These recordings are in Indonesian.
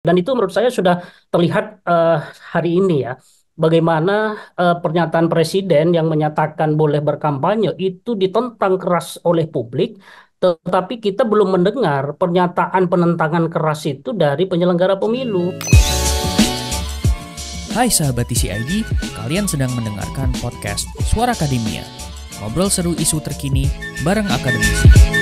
Dan itu menurut saya sudah terlihat hari ini ya, bagaimana pernyataan presiden yang menyatakan boleh berkampanye itu ditentang keras oleh publik, tetapi kita belum mendengar pernyataan penentangan keras itu dari penyelenggara pemilu. Hai sahabat TCID, kalian sedang mendengarkan podcast Suara Akademia. Ngobrol seru isu terkini bareng akademisi.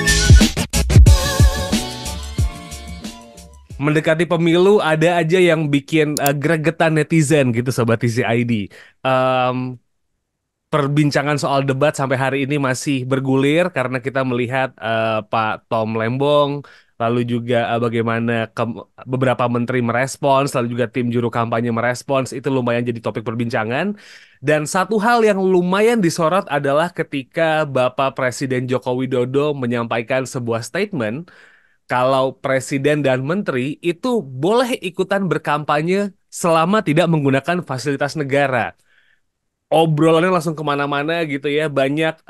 Mendekati pemilu ada aja yang bikin gregetan netizen gitu Sobat TCID. Em, Perbincangan soal debat sampai hari ini masih bergulir karena kita melihat Pak Tom Lembong, lalu juga bagaimana beberapa menteri merespons, lalu juga tim juru kampanye merespons, itu lumayan jadi topik perbincangan. Dan satu hal yang lumayan disorot adalah ketika Bapak Presiden Joko Widodo menyampaikan sebuah statement kalau presiden dan menteri itu boleh ikutan berkampanye selama tidak menggunakan fasilitas negara. Obrolannya langsung kemana-mana gitu ya. Banyak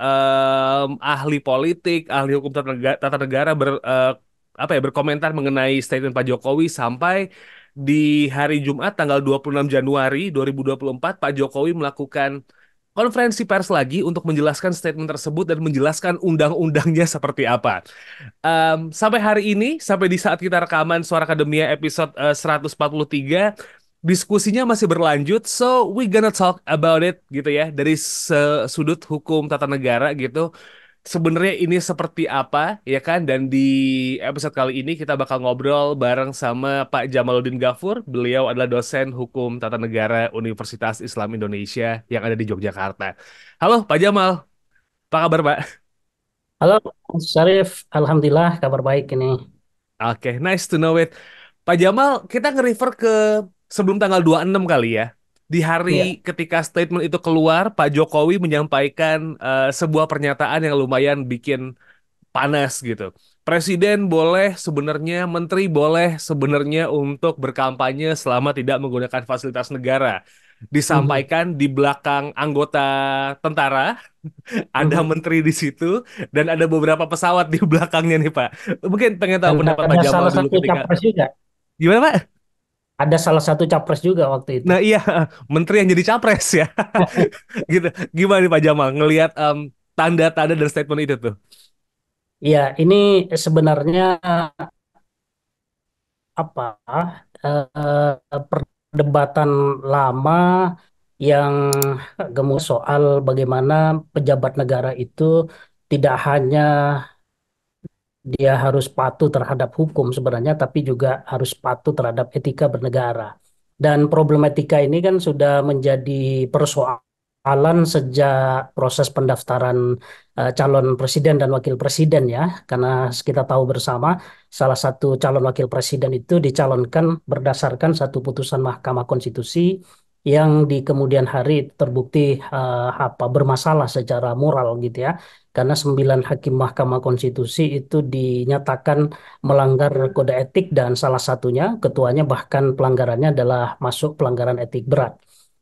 ahli politik, ahli hukum tata negara apa ya, berkomentar mengenai statement Pak Jokowi sampai di hari Jumat tanggal 26 Januari 2024 Pak Jokowi melakukan konferensi pers lagi untuk menjelaskan statement tersebut dan menjelaskan undang-undangnya seperti apa. Sampai hari ini, sampai di saat kita rekaman Suara Akademia episode 143, diskusinya masih berlanjut, so we gonna talk about it gitu ya, dari sudut hukum tata negara gitu. Sebenarnya ini seperti apa ya kan? Dan di episode kali ini kita bakal ngobrol bareng sama Pak Jamaluddin Gafur. Beliau adalah dosen hukum tata negara Universitas Islam Indonesia yang ada di Yogyakarta. Halo Pak Jamal, apa kabar Pak? Halo, Mas Syarif. Alhamdulillah kabar baik ini. Oke, nice to know it. Pak Jamal, kita nge-refer ke sebelum tanggal 26 kali ya. Di hari Iya. ketika statement itu keluar, Pak Jokowi menyampaikan sebuah pernyataan yang lumayan bikin panas gitu. Presiden boleh sebenarnya, menteri boleh sebenarnya untuk berkampanye selama tidak menggunakan fasilitas negara. Mhm, Disampaikan di belakang anggota tentara, ada mhm. menteri di situ, dan ada beberapa pesawat di belakangnya nih Pak. Mungkin pengen tahu Dan pendapat Pak ada Jamal salah dulu satu ketika capres juga. gimana Pak? Ada salah satu capres juga waktu itu. Nah iya, menteri yang jadi capres ya. Gitu. Gimana nih Pak Jamal ngelihat tanda-tanda dan statement itu tuh? Ya, ini sebenarnya apa perdebatan lama yang gemuk soal bagaimana pejabat negara itu tidak hanya dia harus patuh terhadap hukum sebenarnya, tapi juga harus patuh terhadap etika bernegara. Dan problematika ini kan sudah menjadi persoalan sejak proses pendaftaran calon presiden dan wakil presiden ya, karena kita tahu bersama salah satu calon wakil presiden itu dicalonkan berdasarkan satu putusan Mahkamah Konstitusi yang di kemudian hari terbukti bermasalah secara moral gitu ya, karena 9 hakim Mahkamah Konstitusi itu dinyatakan melanggar kode etik dan salah satunya ketuanya bahkan pelanggarannya adalah masuk pelanggaran etik berat.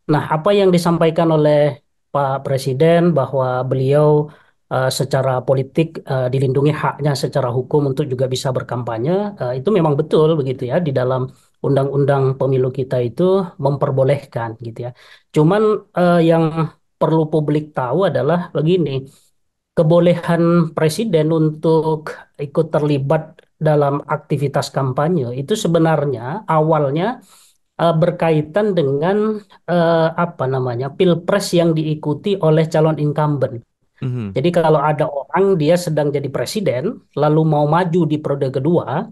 Nah, apa yang disampaikan oleh Pak Presiden bahwa beliau secara politik dilindungi haknya secara hukum untuk juga bisa berkampanye, itu memang betul begitu ya, di dalam undang-undang pemilu kita itu memperbolehkan gitu ya. Cuman yang perlu publik tahu adalah begini, kebolehan presiden untuk ikut terlibat dalam aktivitas kampanye itu sebenarnya awalnya berkaitan dengan pilpres yang diikuti oleh calon incumbent. Mhm. Jadi kalau ada orang dia sedang jadi presiden lalu mau maju di periode kedua,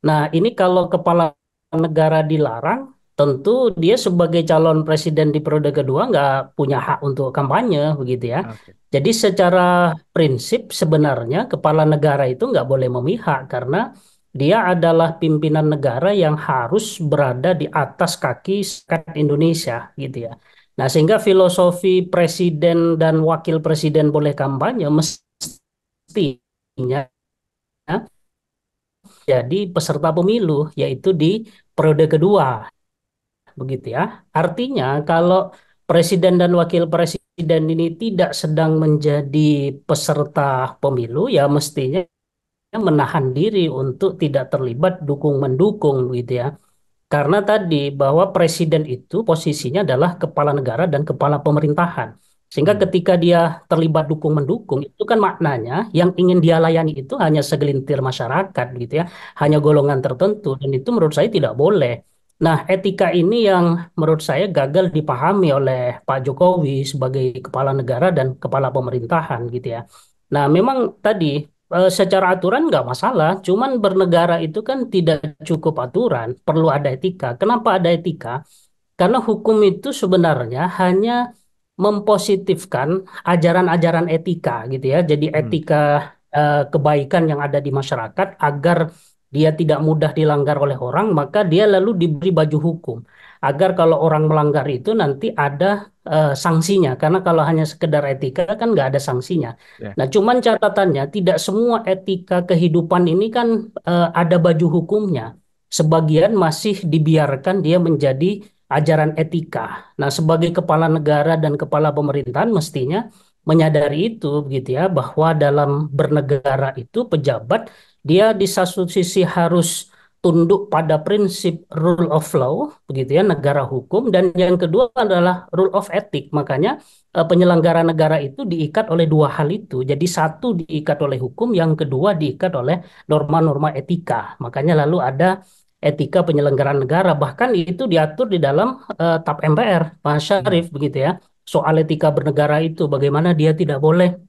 nah, ini kalau kepala negara dilarang, tentu dia sebagai calon presiden di periode kedua nggak punya hak untuk kampanye, begitu ya. Oke. Jadi secara prinsip sebenarnya kepala negara itu nggak boleh memihak karena dia adalah pimpinan negara yang harus berada di atas kaki rakyat Indonesia, gitu ya. Nah, sehingga filosofi presiden dan wakil presiden boleh kampanye mestinya jadi peserta pemilu, yaitu di periode kedua, begitu ya. Artinya kalau presiden dan wakil presiden ini tidak sedang menjadi peserta pemilu, ya mestinya menahan diri untuk tidak terlibat dukung-mendukung, gitu ya. Karena tadi bahwa presiden itu posisinya adalah kepala negara dan kepala pemerintahan. Sehingga Hmm. ketika dia terlibat dukung-mendukung, itu kan maknanya yang ingin dia layani itu hanya segelintir masyarakat gitu ya, hanya golongan tertentu. Dan itu menurut saya tidak boleh. Nah, etika ini yang menurut saya gagal dipahami oleh Pak Jokowi sebagai kepala negara dan kepala pemerintahan gitu ya. Nah, memang tadi secara aturan nggak masalah, cuman bernegara itu kan tidak cukup aturan, perlu ada etika. Kenapa ada etika? Karena hukum itu sebenarnya hanya mempositifkan ajaran-ajaran etika gitu ya. Jadi Hmm. etika kebaikan yang ada di masyarakat agar dia tidak mudah dilanggar oleh orang, maka dia lalu diberi baju hukum. Agar kalau orang melanggar itu nanti ada sanksinya. Karena kalau hanya sekedar etika kan nggak ada sanksinya. Ya. Nah, cuman catatannya tidak semua etika kehidupan ini kan ada baju hukumnya. Sebagian masih dibiarkan dia menjadi ajaran etika. Nah, sebagai kepala negara dan kepala pemerintahan mestinya menyadari itu begitu ya, bahwa dalam bernegara itu pejabat dia di satu sisi harus tunduk pada prinsip rule of law begitu ya, negara hukum, dan yang kedua adalah rule of ethic. Makanya penyelenggara negara itu diikat oleh dua hal itu. Jadi satu diikat oleh hukum, yang kedua diikat oleh norma-norma etika. Makanya lalu ada etika penyelenggaraan negara, bahkan itu diatur di dalam TAP MPR, Pak Hmm. Syarif begitu ya. Soal etika bernegara itu bagaimana dia tidak boleh,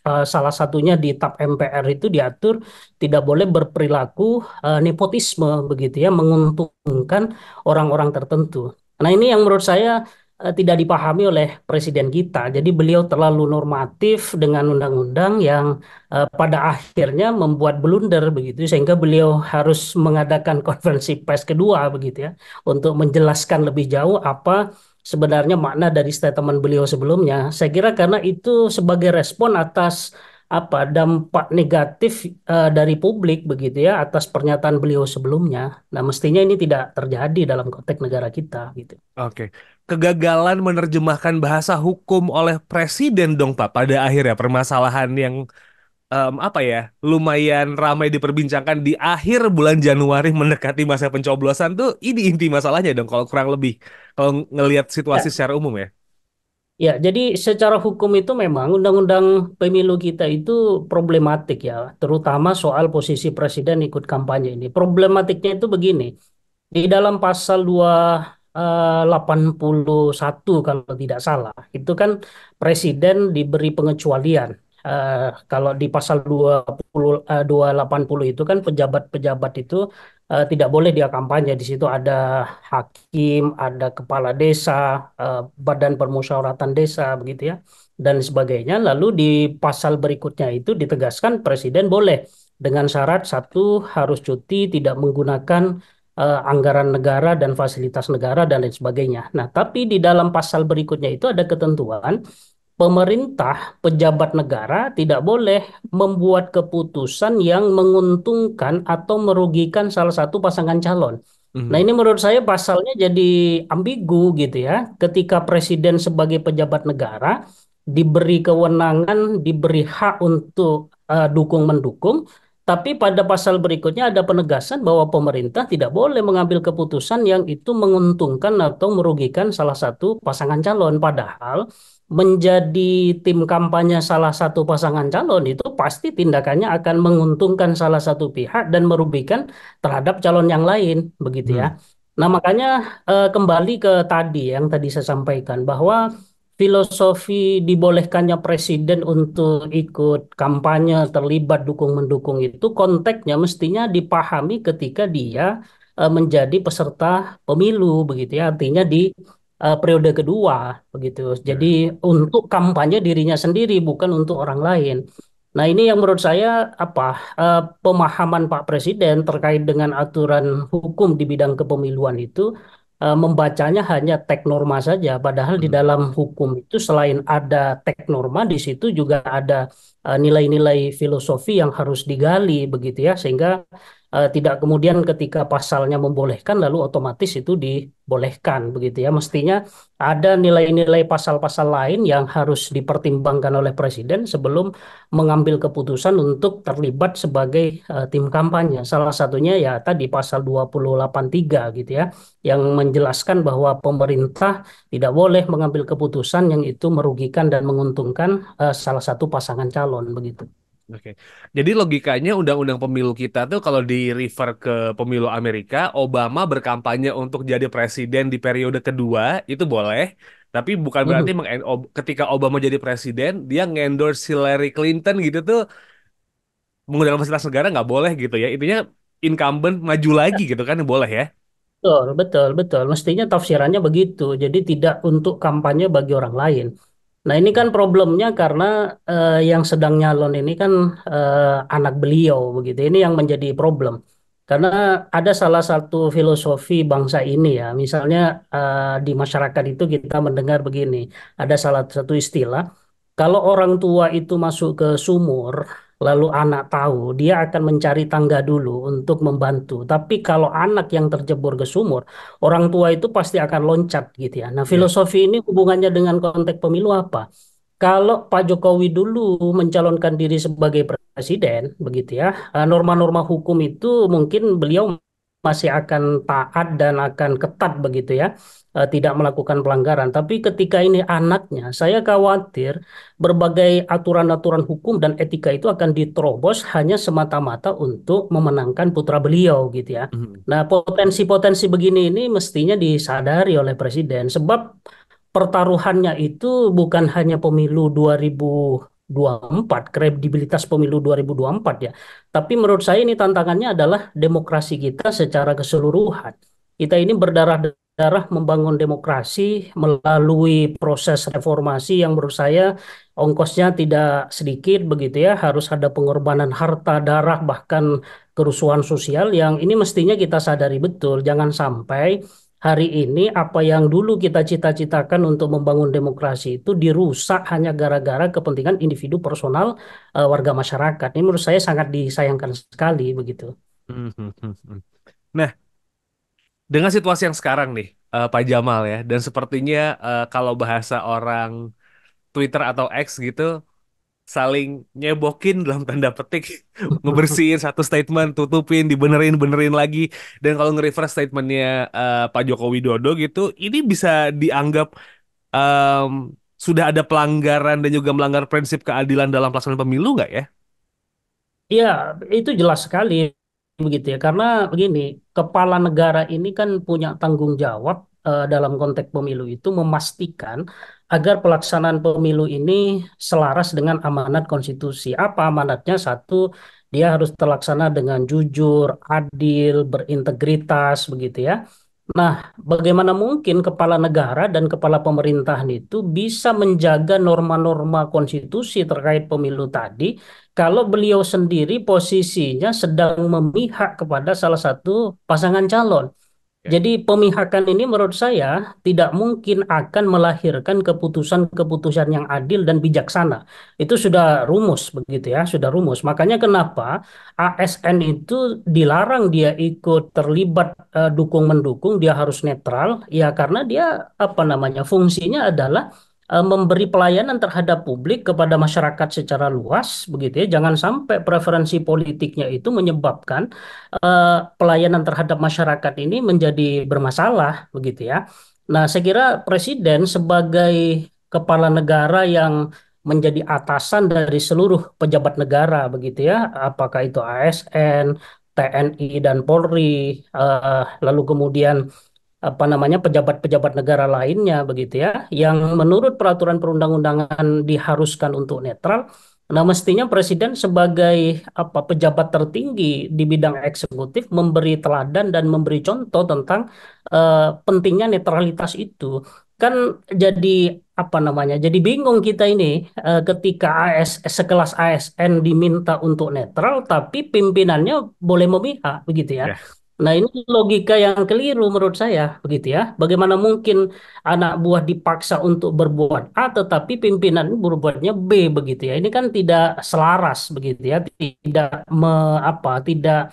salah satunya di TAP MPR itu diatur tidak boleh berperilaku nepotisme begitu ya, menguntungkan orang-orang tertentu. Nah, ini yang menurut saya tidak dipahami oleh presiden kita. Jadi beliau terlalu normatif dengan undang-undang yang pada akhirnya membuat blunder begitu, sehingga beliau harus mengadakan konferensi pers kedua begitu ya, untuk menjelaskan lebih jauh apa sebenarnya makna dari statement beliau sebelumnya. Saya kira karena itu sebagai respon atas dampak negatif dari publik begitu ya, atas pernyataan beliau sebelumnya. Nah, mestinya ini tidak terjadi dalam konteks negara kita gitu. Oke. Kegagalan menerjemahkan bahasa hukum oleh presiden dong Pak pada akhirnya permasalahan yang apa ya lumayan ramai diperbincangkan di akhir bulan Januari mendekati masa pencoblosan tuh ini inti masalahnya dong kalau kurang lebih kalau ngelihat situasi Ya, secara umum ya. ya, jadi secara hukum itu memang undang-undang pemilu kita itu problematik ya, terutama soal posisi presiden ikut kampanye ini. Problematiknya itu begini. Di dalam pasal 281 kalau tidak salah, itu kan presiden diberi pengecualian. Eh, Kalau di pasal 280 itu kan pejabat-pejabat itu tidak boleh dia kampanye. Di situ ada hakim, ada kepala desa, badan permusyawaratan desa begitu ya, dan sebagainya. Lalu di pasal berikutnya itu ditegaskan presiden boleh dengan syarat satu, harus cuti, tidak menggunakan anggaran negara dan fasilitas negara dan lain sebagainya. Nah, tapi di dalam pasal berikutnya itu ada ketentuan pemerintah, pejabat negara tidak boleh membuat keputusan yang menguntungkan atau merugikan salah satu pasangan calon. Nah, Mhm. ini menurut saya pasalnya jadi ambigu gitu ya. Ketika presiden sebagai pejabat negara diberi kewenangan, diberi hak untuk dukung-mendukung, tapi pada pasal berikutnya ada penegasan bahwa pemerintah tidak boleh mengambil keputusan yang itu menguntungkan atau merugikan salah satu pasangan calon. Padahal menjadi tim kampanye salah satu pasangan calon itu pasti tindakannya akan menguntungkan salah satu pihak dan merugikan terhadap calon yang lain, begitu ya. Mhm. Nah, makanya kembali ke tadi yang tadi saya sampaikan bahwa filosofi dibolehkannya presiden untuk ikut kampanye, terlibat dukung-mendukung itu konteksnya mestinya dipahami ketika dia menjadi peserta pemilu, begitu ya. Artinya di periode kedua, begitu. Jadi Ya. untuk kampanye dirinya sendiri, bukan untuk orang lain. Nah, ini yang menurut saya pemahaman Pak Presiden terkait dengan aturan hukum di bidang kepemiluan itu membacanya hanya teks norma saja, padahal di Mhm. dalam hukum itu selain ada teks norma, di situ juga ada nilai-nilai filosofi yang harus digali, begitu ya, sehingga tidak kemudian ketika pasalnya membolehkan lalu otomatis itu dibolehkan begitu ya. Mestinya ada nilai-nilai pasal-pasal lain yang harus dipertimbangkan oleh presiden sebelum mengambil keputusan untuk terlibat sebagai tim kampanye. Salah satunya ya tadi pasal 283 gitu ya, yang menjelaskan bahwa pemerintah tidak boleh mengambil keputusan yang itu merugikan dan menguntungkan salah satu pasangan calon begitu. Oke. Jadi logikanya undang-undang pemilu kita tuh kalau di refer ke pemilu Amerika, Obama berkampanye untuk jadi presiden di periode kedua itu boleh, tapi bukan berarti Mhm. ketika Obama jadi presiden dia ngendorse Hillary Clinton gitu tuh menggunakan fasilitas negara nggak boleh gitu ya. Intinya incumbent maju lagi gitu kan boleh ya. Betul, betul, betul. Mestinya tafsirannya begitu. Jadi tidak untuk kampanye bagi orang lain. Nah, ini kan problemnya karena yang sedang nyalon ini kan anak beliau begitu. Ini yang menjadi problem. Karena ada salah satu filosofi bangsa ini ya. Misalnya di masyarakat itu kita mendengar begini. Ada salah satu istilah. Kalau orang tua itu masuk ke sumur, lalu anak tahu, dia akan mencari tangga dulu untuk membantu. Tapi kalau anak yang terjebur ke sumur, orang tua itu pasti akan loncat gitu ya. Nah, Ya. filosofi ini hubungannya dengan konteks pemilu apa? Kalau Pak Jokowi dulu mencalonkan diri sebagai presiden, begitu ya, norma-norma hukum itu mungkin beliau masih akan taat dan akan ketat begitu ya, tidak melakukan pelanggaran. Tapi ketika ini anaknya, saya khawatir berbagai aturan-aturan hukum dan etika itu akan diterobos hanya semata-mata untuk memenangkan putra beliau gitu ya. Mhm. Nah, potensi-potensi begini ini mestinya disadari oleh presiden, sebab pertaruhannya itu bukan hanya pemilu 2024, kredibilitas pemilu 2024 ya. Tapi menurut saya ini tantangannya adalah demokrasi kita secara keseluruhan. Kita ini berdarah-darah membangun demokrasi melalui proses reformasi yang menurut saya ongkosnya tidak sedikit begitu ya. Harus ada pengorbanan harta, darah, bahkan kerusuhan sosial yang ini mestinya kita sadari betul. Jangan sampai hari ini apa yang dulu kita cita-citakan untuk membangun demokrasi itu dirusak hanya gara-gara kepentingan individu personal warga masyarakat. Ini menurut saya sangat disayangkan sekali begitu. Mhm. Nah, dengan situasi yang sekarang nih, Pak Jamal ya, dan sepertinya kalau bahasa orang Twitter atau X gitu, saling nyebokin dalam tanda petik, ngebersihin satu statement, tutupin, dibenerin-benerin lagi. Dan kalau nge-reverse statementnya Pak Joko Widodo gitu, ini bisa dianggap em, sudah ada pelanggaran dan juga melanggar prinsip keadilan dalam pelaksanaan pemilu nggak ya? Iya, itu jelas sekali begitu ya. Karena begini, kepala negara ini kan punya tanggung jawab dalam konteks pemilu itu memastikan agar pelaksanaan pemilu ini selaras dengan amanat konstitusi. Apa amanatnya? Satu, dia harus terlaksana dengan jujur, adil, berintegritas begitu ya. Nah, bagaimana mungkin kepala negara dan kepala pemerintahan itu bisa menjaga norma-norma konstitusi terkait pemilu tadi kalau beliau sendiri posisinya sedang memihak kepada salah satu pasangan calon? Ya. Jadi pemihakan ini menurut saya tidak mungkin akan melahirkan keputusan-keputusan yang adil dan bijaksana. Itu sudah rumus begitu ya, sudah rumus. Makanya kenapa ASN itu dilarang dia ikut terlibat dukung-mendukung, dia harus netral. Ya karena dia apa namanya fungsinya adalah memberi pelayanan terhadap publik kepada masyarakat secara luas begitu ya. Jangan sampai preferensi politiknya itu menyebabkan pelayanan terhadap masyarakat ini menjadi bermasalah begitu ya. Nah, saya kira presiden sebagai kepala negara yang menjadi atasan dari seluruh pejabat negara begitu ya, apakah itu ASN, TNI dan Polri, lalu kemudian apa namanya pejabat-pejabat negara lainnya begitu ya yang menurut peraturan perundang-undangan diharuskan untuk netral. Nah, mestinya presiden sebagai apa pejabat tertinggi di bidang eksekutif memberi teladan dan memberi contoh tentang pentingnya netralitas itu. Kan jadi apa namanya? Jadi bingung kita ini ketika sekelas ASN diminta untuk netral tapi pimpinannya boleh memihak begitu ya. Ya. Nah, ini logika yang keliru menurut saya, begitu ya. Bagaimana mungkin anak buah dipaksa untuk berbuat A, tetapi pimpinan berbuatnya B, begitu ya. Ini kan tidak selaras, begitu ya. Tidak apa, tidak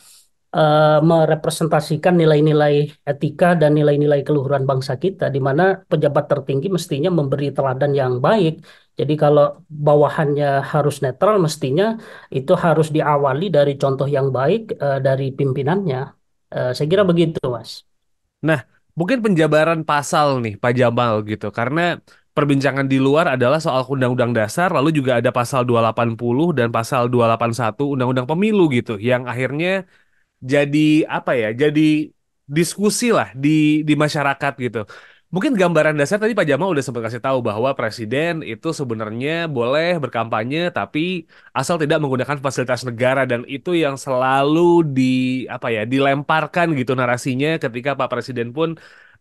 merepresentasikan nilai-nilai etika dan nilai-nilai keluhuran bangsa kita, di mana pejabat tertinggi mestinya memberi teladan yang baik. Jadi kalau bawahannya harus netral, mestinya itu harus diawali dari contoh yang baik dari pimpinannya. Saya kira begitu, Mas. Nah, mungkin penjabaran pasal nih, Pak Jamal gitu. Karena perbincangan di luar adalah soal Undang-Undang Dasar, lalu juga ada pasal 280 dan pasal 281 Undang-Undang Pemilu gitu, yang akhirnya jadi apa ya? Jadi diskusi lah di masyarakat gitu. Mungkin gambaran dasar tadi Pak Jamal udah sempat kasih tahu bahwa presiden itu sebenarnya boleh berkampanye tapi asal tidak menggunakan fasilitas negara, dan itu yang selalu di apa ya dilemparkan gitu narasinya ketika Pak Presiden pun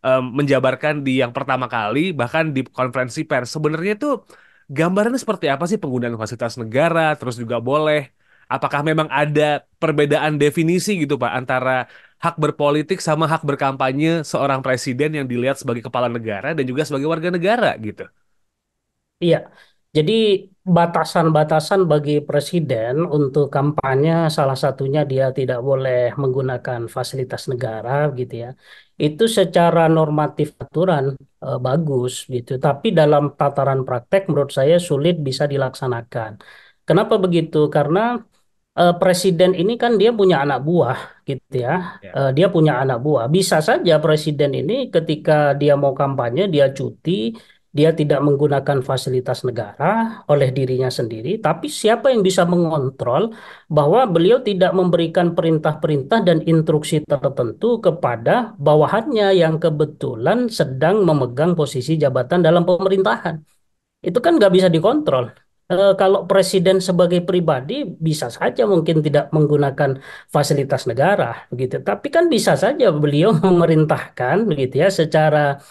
menjabarkan di yang pertama kali bahkan di konferensi pers. Sebenarnya itu gambarannya seperti apa sih penggunaan fasilitas negara, terus juga boleh. Apakah memang ada perbedaan definisi gitu Pak antara hak berpolitik sama hak berkampanye seorang presiden yang dilihat sebagai kepala negara dan juga sebagai warga negara gitu? Iya, jadi batasan-batasan bagi presiden untuk kampanye salah satunya dia tidak boleh menggunakan fasilitas negara gitu ya. Itu secara normatif aturan bagus gitu, tapi dalam tataran praktek menurut saya sulit bisa dilaksanakan. Kenapa begitu? Karena presiden ini kan dia punya anak buah gitu ya. Ya. Dia punya anak buah. Bisa saja presiden ini ketika dia mau kampanye, dia cuti, dia tidak menggunakan fasilitas negara oleh dirinya sendiri, tapi siapa yang bisa mengontrol bahwa beliau tidak memberikan perintah-perintah dan instruksi tertentu kepada bawahannya yang kebetulan sedang memegang posisi jabatan dalam pemerintahan? Itu kan nggak bisa dikontrol. Kalau presiden sebagai pribadi bisa saja mungkin tidak menggunakan fasilitas negara, begitu. Tapi kan bisa saja beliau memerintahkan, begitu ya, secara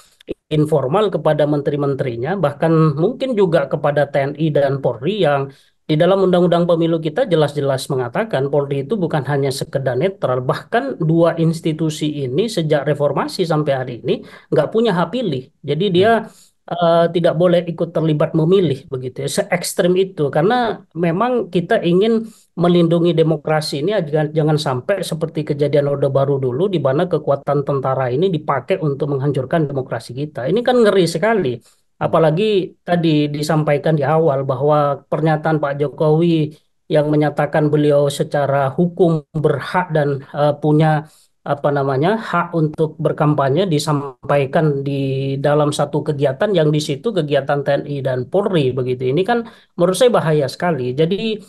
informal kepada menteri-menterinya, bahkan mungkin juga kepada TNI dan Polri yang di dalam Undang-Undang Pemilu kita jelas-jelas mengatakan Polri itu bukan hanya sekedar netral, bahkan dua institusi ini sejak reformasi sampai hari ini nggak punya hak pilih. Jadi dia Hmm. tidak boleh ikut terlibat memilih begitu ya. Se ekstrim itu karena memang kita ingin melindungi demokrasi ini jangan sampai seperti kejadian Orde Baru dulu di mana kekuatan tentara ini dipakai untuk menghancurkan demokrasi kita. Ini kan ngeri sekali. Hmm. Apalagi tadi disampaikan di awal bahwa pernyataan Pak Jokowi yang menyatakan beliau secara hukum berhak dan punya apa namanya hak untuk berkampanye disampaikan di dalam satu kegiatan yang di situ kegiatan TNI dan Polri begitu. Ini kan menurut saya bahaya sekali. Jadi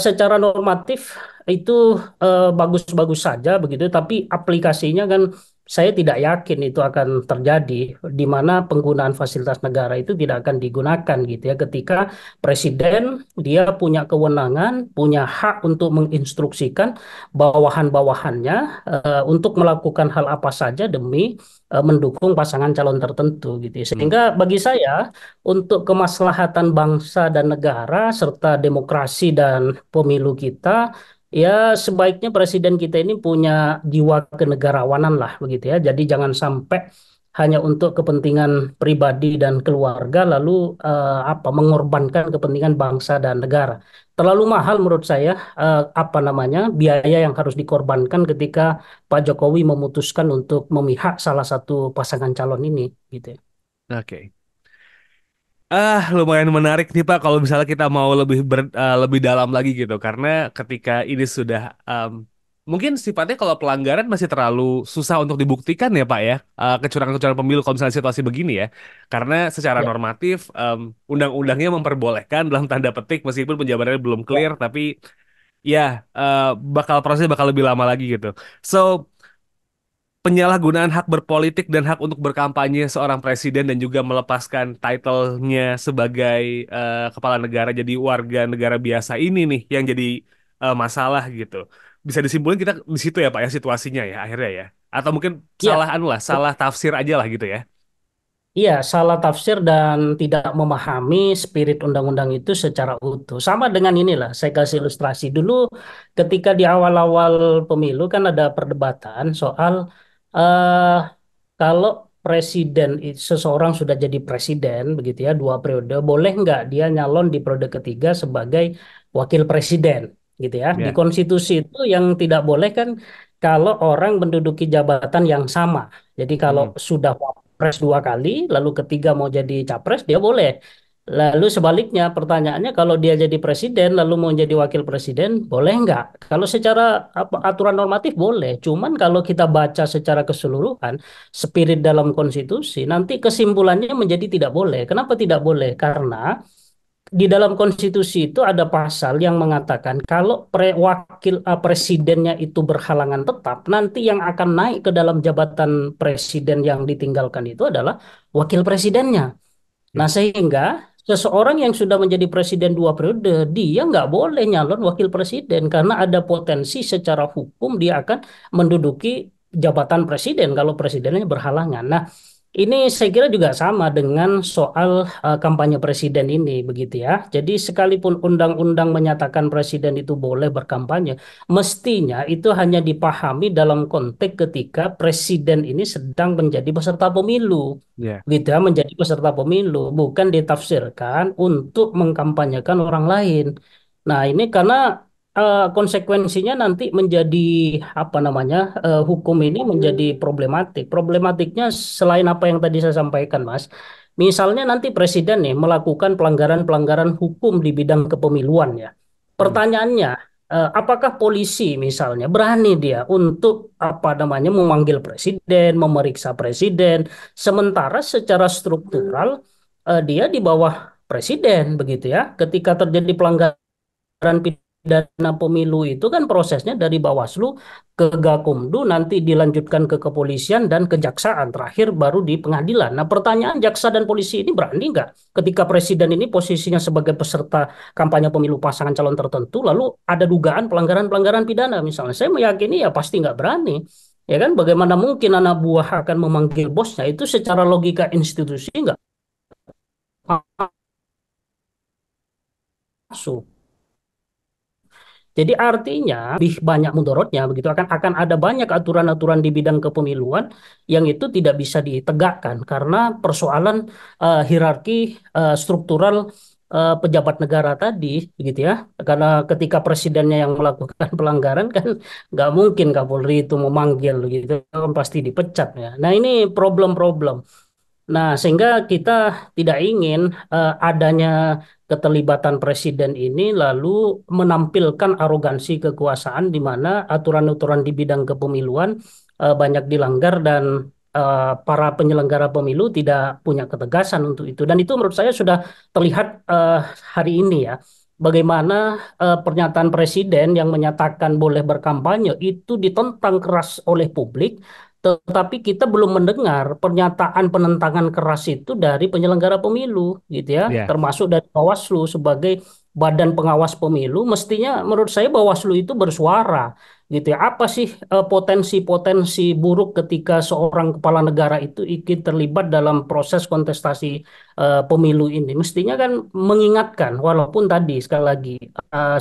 secara normatif itu bagus-bagus saja begitu, tapi aplikasinya kan saya tidak yakin itu akan terjadi di mana penggunaan fasilitas negara itu tidak akan digunakan gitu ya ketika presiden dia punya kewenangan, punya hak untuk menginstruksikan bawahan-bawahannya untuk melakukan hal apa saja demi mendukung pasangan calon tertentu gitu ya. Hmm. Sehingga bagi saya untuk kemaslahatan bangsa dan negara serta demokrasi dan pemilu kita, ya sebaiknya presiden kita ini punya jiwa kenegarawanan lah begitu ya. Jadi jangan sampai hanya untuk kepentingan pribadi dan keluarga lalu apa mengorbankan kepentingan bangsa dan negara. Terlalu mahal menurut saya apa namanya biaya yang harus dikorbankan ketika Pak Jokowi memutuskan untuk memihak salah satu pasangan calon ini gitu ya. Oke. Lumayan menarik nih Pak kalau misalnya kita mau lebih dalam lagi gitu, karena ketika ini sudah mungkin sifatnya kalau pelanggaran masih terlalu susah untuk dibuktikan ya Pak ya, kecurangan-kecurangan pemilu kalau misalnya situasi begini ya, karena secara Ya, normatif undang-undangnya memperbolehkan dalam tanda petik meskipun penjabarannya belum clear, ya, tapi ya eh, prosesnya bakal lebih lama lagi gitu. So, penyalahgunaan hak berpolitik dan hak untuk berkampanye seorang presiden dan juga melepaskan title-nya sebagai kepala negara jadi warga negara biasa ini nih yang jadi masalah gitu. Bisa disimpulkan kita di situ ya Pak ya situasinya ya akhirnya ya. Atau mungkin salah ya. anu lah, salah tafsir aja lah gitu ya. Iya, salah tafsir dan tidak memahami spirit undang-undang itu secara utuh. Sama dengan inilah, saya kasih ilustrasi. Dulu ketika di awal-awal pemilu kan ada perdebatan soal eh kalau seseorang sudah jadi presiden, begitu ya, 2 periode, boleh nggak dia nyalon di periode ketiga sebagai wakil presiden, gitu ya. Di Ya. konstitusi itu yang tidak boleh kan kalau orang menduduki jabatan yang sama. Jadi kalau Hmm. sudah wapres 2 kali, lalu ketiga mau jadi capres, dia boleh. Lalu sebaliknya pertanyaannya kalau dia jadi presiden, lalu mau jadi wakil presiden, boleh nggak? Kalau secara aturan normatif boleh. Cuman kalau kita baca secara keseluruhan, spirit dalam konstitusi, nanti kesimpulannya menjadi tidak boleh. Kenapa tidak boleh? Karena di dalam konstitusi itu ada pasal yang mengatakan kalau presidennya itu berhalangan tetap, nanti yang akan naik ke dalam jabatan presiden yang ditinggalkan itu adalah wakil presidennya. Ya. Nah, sehingga seseorang yang sudah menjadi presiden 2 periode, dia nggak boleh nyalon wakil presiden karena ada potensi secara hukum dia akan menduduki jabatan presiden kalau presidennya berhalangan. Nah, ini saya kira juga sama dengan soal kampanye presiden ini, begitu ya. Jadi sekalipun undang-undang menyatakan presiden itu boleh berkampanye, mestinya itu hanya dipahami dalam konteks ketika presiden ini sedang menjadi peserta pemilu Ya. gitu ya, menjadi peserta pemilu, bukan ditafsirkan untuk mengkampanyekan orang lain. Nah, ini karena konsekuensinya nanti menjadi apa namanya, hukum ini menjadi problematik. Problematiknya selain apa yang tadi saya sampaikan, Mas. Misalnya nanti presiden nih melakukan pelanggaran-pelanggaran hukum di bidang kepemiluan ya. Hmm. Pertanyaannya, apakah polisi misalnya berani dia untuk apa namanya memanggil presiden, memeriksa presiden, sementara secara struktural dia di bawah presiden begitu ya. Ketika terjadi pelanggaran pidana pemilu itu kan prosesnya dari Bawaslu ke Gakumdu, nanti dilanjutkan ke kepolisian dan kejaksaan, terakhir baru di pengadilan. Nah, pertanyaan jaksa dan polisi ini berani nggak ketika presiden ini posisinya sebagai peserta kampanye pemilu pasangan calon tertentu, lalu ada dugaan pelanggaran-pelanggaran pidana misalnya. Saya meyakini ya pasti nggak berani. Ya kan, bagaimana mungkin anak buah akan memanggil bosnya? Itu secara logika institusi nggak masuk. Jadi artinya lebih banyak mudorotnya begitu, akan ada banyak aturan-aturan di bidang kepemiluan yang itu tidak bisa ditegakkan karena persoalan hierarki struktural pejabat negara tadi begitu ya. Karena ketika presidennya yang melakukan pelanggaran kan nggak mungkin Kapolri itu memanggil gitu, kan pasti dipecat ya. Nah, ini problem-problem. Nah, sehingga kita tidak ingin adanya keterlibatan presiden ini lalu menampilkan arogansi kekuasaan di mana aturan-aturan di bidang kepemiluan banyak dilanggar dan para penyelenggara pemilu tidak punya ketegasan untuk itu. Dan itu menurut saya sudah terlihat hari ini ya. Bagaimana pernyataan presiden yang menyatakan boleh berkampanye itu ditentang keras oleh publik, tetapi kita belum mendengar pernyataan penentangan keras itu dari penyelenggara pemilu, gitu ya, Ya. termasuk dari Bawaslu sebagai badan pengawas pemilu. Mestinya menurut saya Bawaslu itu bersuara, gitu ya. Apa sih potensi-potensi buruk ketika seorang kepala negara itu ikut terlibat dalam proses kontestasi pemilu ini? Mestinya kan mengingatkan, walaupun tadi sekali lagi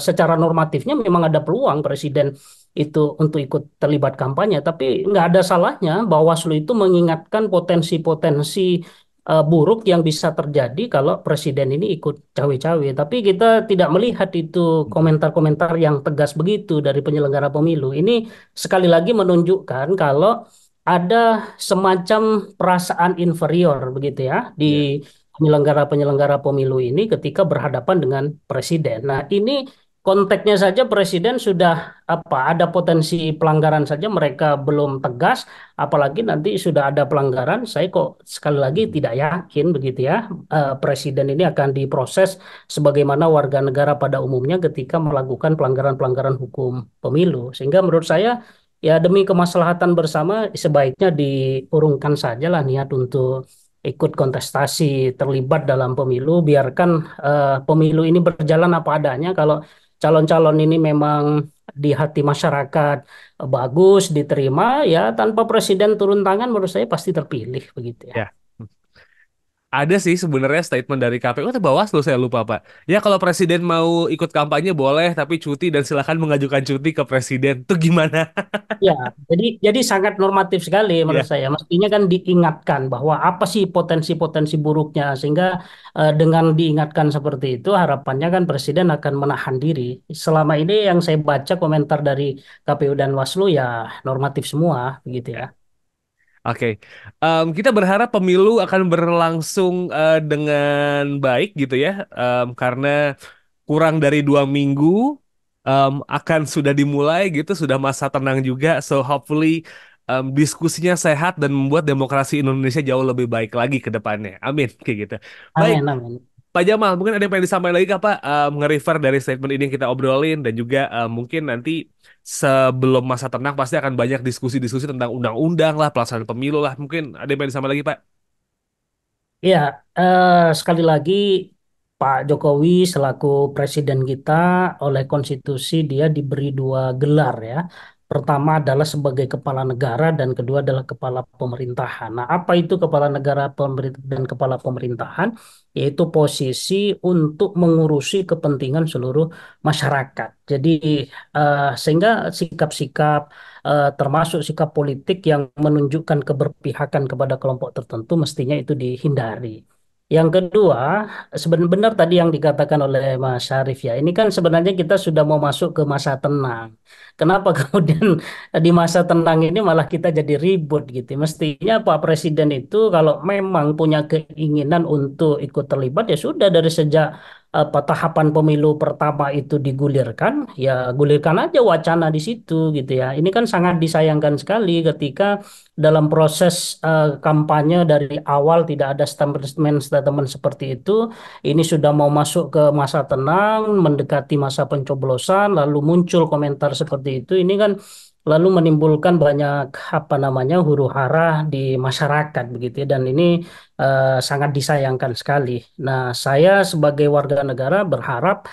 secara normatifnya memang ada peluang presiden itu untuk ikut terlibat kampanye. Tapi nggak ada salahnya Bawaslu itu mengingatkan potensi-potensi buruk yang bisa terjadi kalau presiden ini ikut cawe-cawe. Tapi kita tidak melihat itu komentar-komentar yang tegas begitu dari penyelenggara pemilu. Ini sekali lagi menunjukkan kalau ada semacam perasaan inferior begitu ya di Ya. penyelenggara-penyelenggara pemilu ini ketika berhadapan dengan presiden. Nah, ini konteksnya saja presiden sudah apa ada potensi pelanggaran saja mereka belum tegas, apalagi nanti sudah ada pelanggaran. Saya kok sekali lagi tidak yakin begitu ya presiden ini akan diproses sebagaimana warga negara pada umumnya ketika melakukan pelanggaran-pelanggaran hukum pemilu. Sehingga menurut saya ya demi kemaslahatan bersama sebaiknya diurungkan sajalah niat untuk ikut kontestasi terlibat dalam pemilu, biarkan pemilu ini berjalan apa adanya. Kalau calon-calon ini memang di hati masyarakat bagus, diterima, ya tanpa presiden turun tangan menurut saya pasti terpilih begitu ya. Ya. Ada sih sebenarnya statement dari KPU atau Bawaslu saya lupa Pak. Ya kalau presiden mau ikut kampanye boleh tapi cuti dan silakan mengajukan cuti ke presiden. Tuh gimana? Ya, jadi sangat normatif sekali menurut Ya. saya. Mestinya kan diingatkan bahwa apa sih potensi-potensi buruknya sehingga dengan diingatkan seperti itu harapannya kan presiden akan menahan diri. Selama ini yang saya baca komentar dari KPU dan Waslu ya normatif semua begitu ya. Oke, kita berharap pemilu akan berlangsung dengan baik gitu ya, karena kurang dari 2 minggu akan sudah dimulai gitu, sudah masa tenang juga, so hopefully diskusinya sehat dan membuat demokrasi Indonesia jauh lebih baik lagi ke depannya. Amin, kayak gitu. Baik, Amin, amin. Pak Jamal, mungkin ada yang pengen disampaikan lagi Kak Pak, nge-refer dari statement ini yang kita obrolin dan juga mungkin nanti sebelum masa tenang pasti akan banyak diskusi-diskusi tentang undang-undang lah, pelaksanaan pemilu lah. Mungkin ada yang pengen disampaikan lagi Pak? Ya, sekali lagi Pak Jokowi selaku presiden kita oleh konstitusi dia diberi dua gelar ya. Pertama adalah sebagai kepala negara dan kedua adalah kepala pemerintahan. Nah, apa itu kepala negara dan kepala pemerintahan? Yaitu posisi untuk mengurusi kepentingan seluruh masyarakat. Jadi sehingga sikap-sikap termasuk sikap politik yang menunjukkan keberpihakan kepada kelompok tertentu mestinya itu dihindari. Yang kedua, sebenarnya benar tadi yang dikatakan oleh Mas Syarif ya, ini kan sebenarnya kita sudah mau masuk ke masa tenang. Kenapa kemudian di masa tenang ini malah kita jadi ribut gitu? Mestinya Pak Presiden itu kalau memang punya keinginan untuk ikut terlibat ya sudah dari sejak tahapan pemilu pertama itu digulirkan, ya gulirkan aja wacana di situ gitu ya. Ini kan sangat disayangkan sekali ketika dalam proses kampanye dari awal tidak ada statement-statement seperti itu. Ini sudah mau masuk ke masa tenang, mendekati masa pencoblosan, lalu muncul komentar seperti itu. Ini kan lalu menimbulkan banyak apa namanya huru-hara di masyarakat begitu ya. Dan ini sangat disayangkan sekali. Nah, saya sebagai warga negara berharap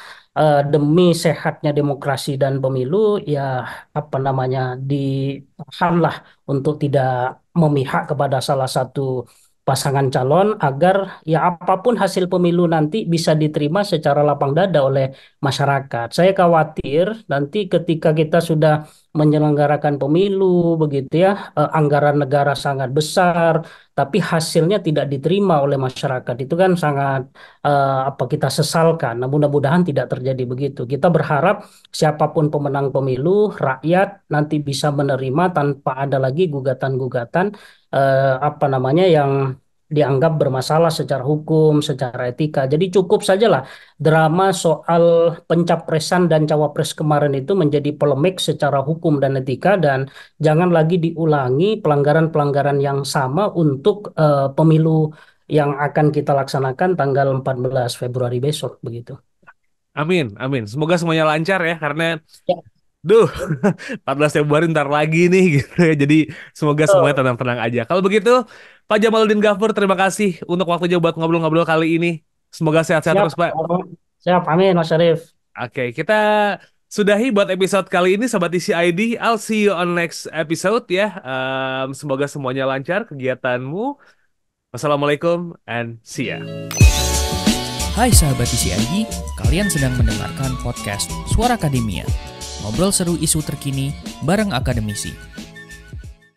demi sehatnya demokrasi dan pemilu ya apa namanya ditahanlah untuk tidak memihak kepada salah satu pasangan calon agar ya apapun hasil pemilu nanti bisa diterima secara lapang dada oleh masyarakat. Saya khawatir nanti ketika kita sudah menyelenggarakan pemilu begitu ya, anggaran negara sangat besar, tapi hasilnya tidak diterima oleh masyarakat. Itu kan sangat apa kita sesalkan. Nah, mudah-mudahan tidak terjadi begitu. Kita berharap siapapun pemenang pemilu, rakyat nanti bisa menerima tanpa ada lagi gugatan-gugatan apa namanya yang dianggap bermasalah secara hukum, secara etika. Jadi cukup sajalah drama soal pencapresan dan cawapres kemarin itu menjadi polemik secara hukum dan etika dan jangan lagi diulangi pelanggaran-pelanggaran yang sama untuk pemilu yang akan kita laksanakan tanggal 14 Februari besok begitu. Amin, amin. Semoga semuanya lancar ya, karena Ya, duh, 14 Februari ntar lagi nih gitu ya. Jadi semoga semuanya betul. tenang-tenang aja. Kalau begitu, Pak Jamaluddin Gafur, terima kasih untuk waktunya buat ngobrol-ngobrol kali ini. Semoga sehat-sehat Siap, terus, Pak. siap, amin Mas Syarif. Oke, kita sudahi buat episode kali ini, Sobat Isi ID. I'll see you on next episode ya. Semoga semuanya lancar kegiatanmu. Wassalamualaikum and see ya. Hai sahabat TCID, kalian sedang mendengarkan podcast Suara Akademia. Ngobrol seru isu terkini bareng akademisi.